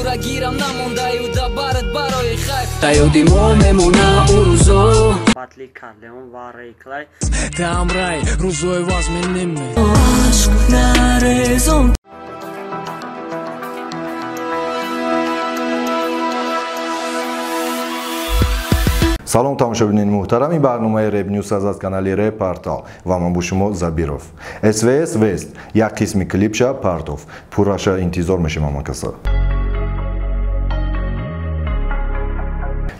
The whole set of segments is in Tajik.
جورا گیرم نمونده و دبرت برای خیف تایودی ما میمونه او روزا Batli Karleon و ریکلای там рай روزای واز منیم عشق نرزم سلام тамошобинини муҳтарам, ин барномаи Reb News аз канали Reb Portal ва ман бо шумо Забиров. SVS West як қисми клипша партов. Пурраша интизор мешим амакаса.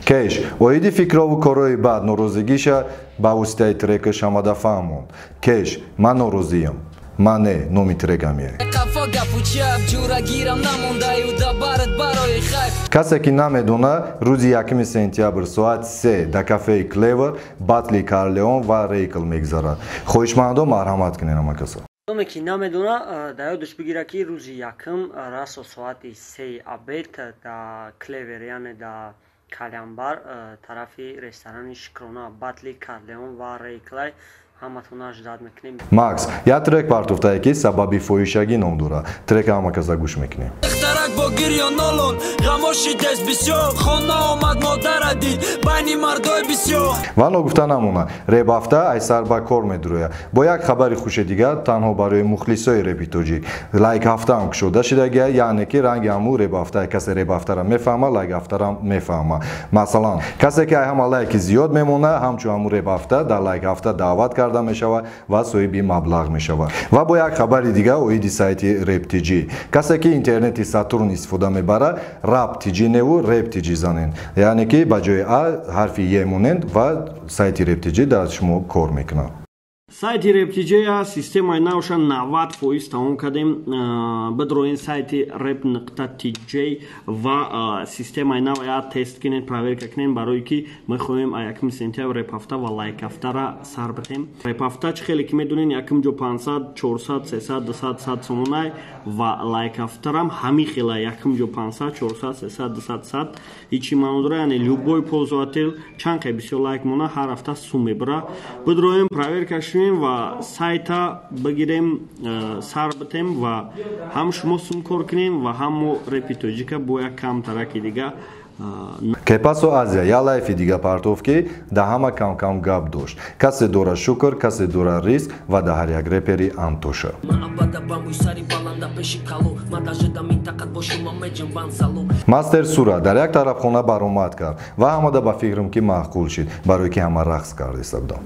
Кеш, оиди фикрову корои баъд норозигиша ба воситаи трека шамада фаҳмонд. Кеш, ман норозиям. Ман не, номи трекам е. Касе ки намедона, рӯзи 1 сентябр соат 3 дар кафеи Клевер Батли Карлеон ва Рейкл мегзарад. Хоҳишмандон марҳамат кунед амакаса. Доме ки намедона, да ёдаш бигира ки рӯзи 1 расо соати 3 абед да Клевер, яъне да Калянбар тарафи ресторани Шукрона Батли Карлеон ва Рейклай ҳаматона ждат мекунем. Макс, я трек партофтае ки сабаби фоҳишагӣ ном дора. Трека ҳамакаса гӯш мекунем. Тарак бо гирёнолон ғамоши дес бисёр хона омад модара дид байни мардои бисёр. Вано гуфта намона. Реп ҳафта ай сар ба кор медурояд. Бо як хабари хуши дигар танҳо барои мухлисои репи тоҷик. Лайк ҳафтаам кушода шидага, яъне ки ранги ҳамун реп ҳафта. Касе реп ҳафтара мефаҳма, лайк ҳафтара мефаҳма. Масалан, касе ки ай ҳама лайки зиёд мемона, ҳамчун ҳамун реп ҳафта дар лайк ҳафта даъват карда мешавад ва соҳиби маблағ мешавад. Ва бо як хабари дигар оиди сайти RepTG. Касе ки интернети Saturn истифода мебара, RapTG неву RepTG занен. Яъне ки ба ҷои а ҳарфи е монанд ва сайти RepTG дар шумо кор мекунад. Сайти RepTG системаи навша 90% тамом кардем. Бидроин сайти rep.tj ва системаи нав я тест кинед, проверка кинед, барои ки мехоҳем 1 сентябр реп ҳафта ва лайк ҳафтара сар бихем. Реп ҳафта чӣ хеле ки медонен 1 ҷо 500, 400, 300, 200, 100 сомонай ва лайк ҳафтарам ҳами хела 1 ҷо 500, 400, 300, 200, 100 ҳичи манодора, яъне любой пользователь чанқе бисёр лайк мона ҳар ҳафта сум мебара. Бидроем проверка ва сайта бигирем сар битем ва ҳам шумо сум кор кунем ва ҳамо репи тоҷика бо як кам тараки дига. Кепасо Азия я лайфи дига партов ки да ҳама кам гап дошт. Касе дора шукр, касе дора риск ва да ҳар як репери антоша. Мастер Сура дар як тарафхона баромад кард ва ҳамада ба фикрам ки маъқул шид, барои ки ҳама рақс кард ҳисобдам.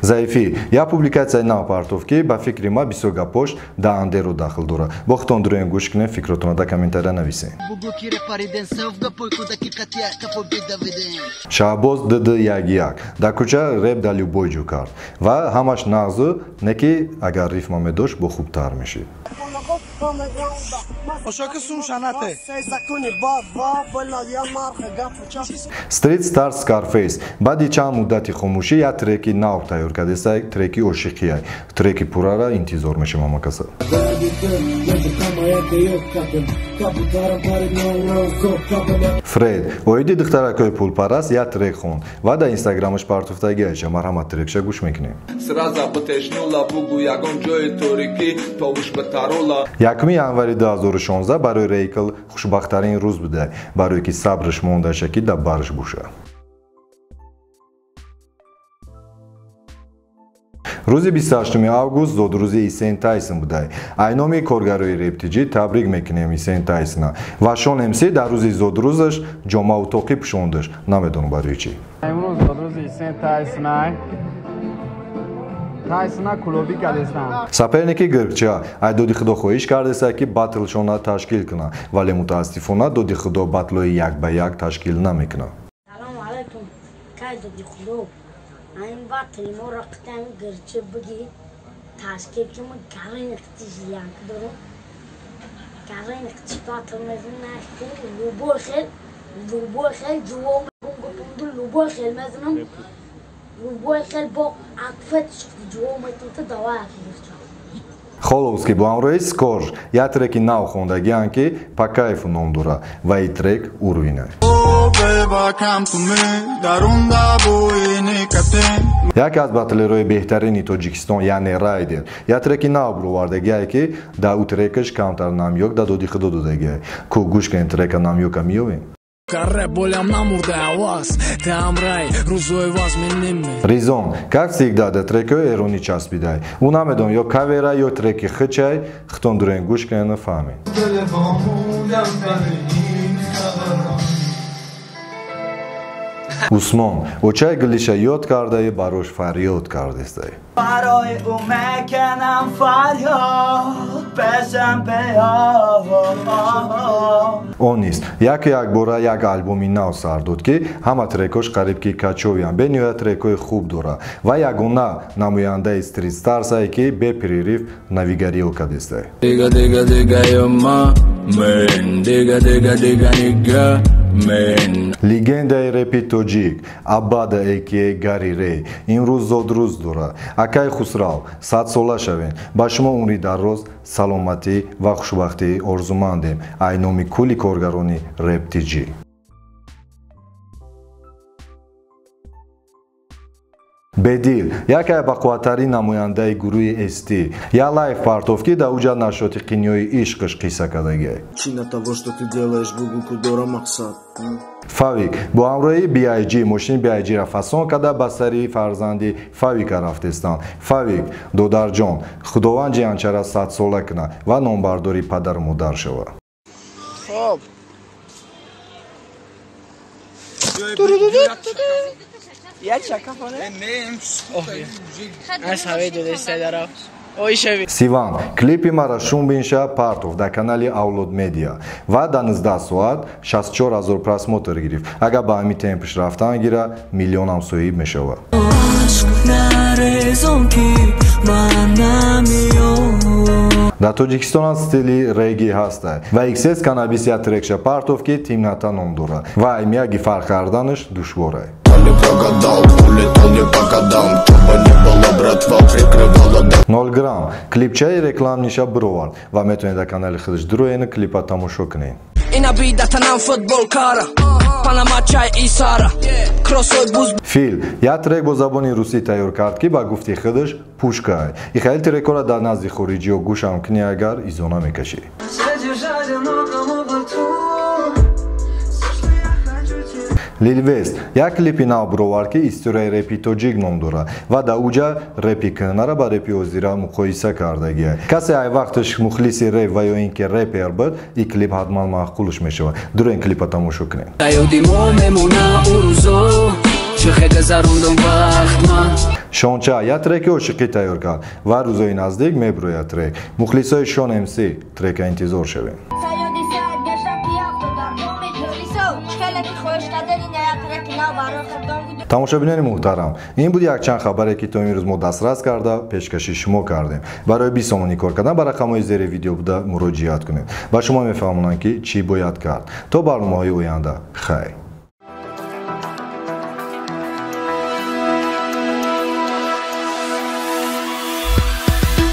Заифи я публикатсияи нав партов ки ба фикри ма бисёр гапош да андеро дахл дора. Бохтон дуроен гӯш кунем, фикротона да комментария нависем. Шаҳбоз ДД 1-1 да кӯча реп да любой ҷо кард ва ҳамаш нағзу не ки агар рифма медошт бо хубтар мешид. Street Star Scarface баъди чанд муддати хомӯшӣ як треки нав тайёр кардеса, треки ошиқия. Треки пуррара интизор мешавам амакаса. Фред оиди духтаракои пулпарас як трек хонд ва дар инстаграмаш партофтаги айша марҳамат трекша гӯш мекунем. 1 январи 2016 барои Рейкл хушбахттарин рӯз буда, барое ки сабрш мондаша ки дар барш боша. Рӯзи 28 август зодрӯзи Исен Тайсон будай. Айноми коргарои RepTG табрик мекунем Исен Тайсона ва Шон МС дар рӯзи зодрӯзаш ҷомау тоқӣ пӯшондаш. Намедонам барои чӣ. Имрӯз зодрӯзи Исен Тайсонай Тайсона кулобӣ кардестам. Саперники гиркча ай доди худо хоҳиш кардеса ки батлшона ташкил кунад, вале мутаассифона доди худо батлои 1 ба 1 ташкил намекунад. Салому алайкум. Кай доди худо айн батл мо рақтан гирча биги ташкил ки мо гарин иқтиш як доро гарин иқтиш батл мезунай любой хел ҷувом гунгупунду любой хел мезунам любой хел бо акфет ҷувом метута давай акфет. Xolovskiy bu amroyi skor ya treki nav xondagiyam ki Pakayev nom dura va i trek urvine. Яке аз батлерои беҳтарини Тоҷикистон яъне Райдер я треки нав бировардагие ки да у трекаш камтар намёк да доди худо додагие ку гӯш кунед трека намёка миёвем Ризон, как всегда до трека эрони часпидай у намедон ё кавера ё треки хичай хтон дурен гӯш кунед фаҳмед Усмон, очай гилиша ёд кардаи барош фарёд кардестай. Барои ӯ мекунам фарёд пешам пеёд. Он нест. Як бора як албоми нав сар дод ки ҳама трекош қариб ки качовиян бениҳоят трекои хуб дора ва ягона намояндаи Street Stars-ае ки беперерив навигариё кардестай. Легендаи репи тоҷик Абада aka Гари Рей имрӯз зодрӯз дора. Акай Хусрав 100 сола шавен. Ба шумо умри дароз, саломатӣ ва хушбахтӣ орзумандем. Ай номи кулли коргарони реп тиҷи. Бедил якай бақувваттарин намояндаи гурӯҳи ST я лайв партовки да уҷа нашоти қинёи ишқаш қисса кардагие. Фавик бо ҳамроҳи BIG мошини BIG-ра фасон карда ба сари фарзанди Фавика рафтестанд. Фавик додарҷон худованд ҷиҳанчара 100 сола кунад ва номбардори падару модар шава. Сиван клипи мара шумбинша партов да канали Авлод Медиа ва да 19 соат 64 000 просмотр гирифт. Агар ба ҳамин темпиш рафтан гира миллионам соҳиб мешавад. Дар Тоҷикистон стили реги ҳастай ва XS канабис я трекша партов ки тимната ном дора ва имияги фарқ карданаш душворай. Нол грамм клипчаи рекламниша бировард ва метавонед дар канали худаш дуроени клипа тамошо кунед. Фил я трек бо забони русӣ тайёр кард ки ба гуфти худаш пушкай. И хеле трекора дар назди хориҷиё гӯшам кунӣ агар изона мекашӣ. Lil West як клипи нав бировард ки историяи репи тоҷик ном дора ва дар уҷа репи кӯнара ба репи ҳозира муқоиса кардагие. Касе ай вақташ мухлиси реп ва ё ин ки репер буд и клип ҳатман маъқулш мешавад. Дурен клипа тамошо кунед. Шонча я треки ошиқӣ тайёр кард ва рӯзои наздик мебирояд трек. Мухлисои Шон MC трека интизор шавем. тамошобинони муҳтарам ин буд якчанд хабаре ки то имрӯз мо дастрас карда пешкаши шумо кардем. Барои бисомонӣ кор кардан ба рақамҳои зери видео буда муроҷиат кунед. Ба шумо мефаҳмонам ки чӣ бояд кард. То барномаҳои оянда хайр.